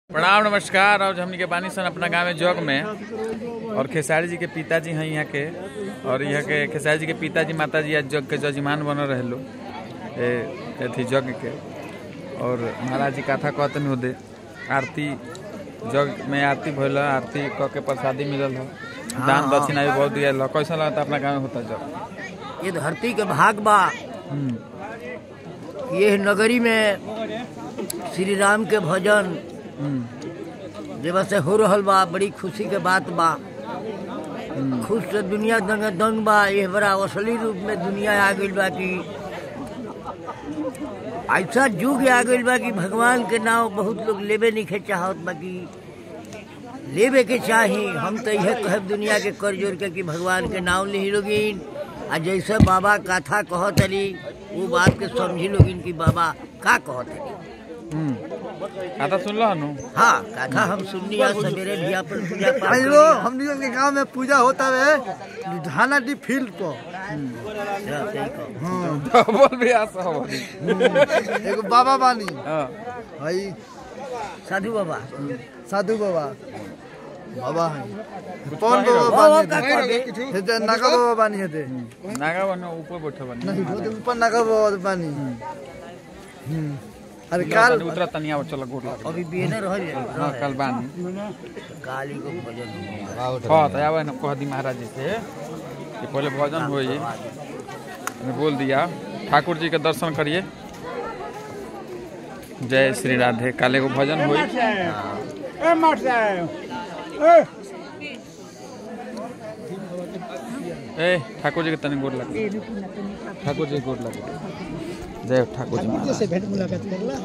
प्रणाम नमस्कार। और हमनी के बानी सन अपना गाँव में जग में और खेसारी जी के पिताजी हैं यहाँ के। और यहाँ के खेसारी जी के पिताजी माताजी आज जग के जजमान बन रहे लो थी जग के। और महाराज जी कथा कहते हो दे आरती जग में आरती भल आरती क के प्रसादी मिलल है, दान दक्षिणा भी बहुत दिया। कैसा लगता अपना गाँव में होता जग? ये धरती के भाग बा। ये नगरी में श्री राम के भजन जब से हो रहल बा, बड़ी खुशी के बात बा। खुश से दुनिया दंग बा। ये बड़ा असली रूप में दुनिया आ गई बा कि ऐसा युग आ गई बा कि भगवान के नाम बहुत लोग लेबे नहीं चाहत बा कि लेबे के चाही। हम तो यह कहब दुनिया के कर जोड़ के कि भगवान के नाम ले लोगिन। आ जैसे बाबा कथा कहत रही वो बात के समझी लोगिन कि बाबा का कहत रही। कथा सुन लो नु? हाँ, कथा हम सुननी आज सवेरे भी अपन पूजा पाठ। हम लोग के गांव में पूजा होता है धाना डी फील्ड पर। बोल भी आसा हो एगो बाबा बानी। हां भाई साधु बाबा बाबा है कौन बाबा बानी हेते नागा बाबा बानी हेते नागा बनो ऊपर बैठे बानी नहीं वो ऊपर नागा बाबा बानी। अरे काल उतरा तनिया चल गोड़ लग अभी बिना रह जाए। हां कल बानी काली को भजन हां त आवे न कह दी महाराज जी से कि पहले भजन होई ने बोल दिया। ठाकुर जी के दर्शन करिए। जय श्री राधे। काले को भजन होई। ए मर जाए ए ठाकुर जी के तनी गोड़ लग। ठाकुर जी गोड़ लग। जय ठाकुर जी। से भेंट मुलाकात करला।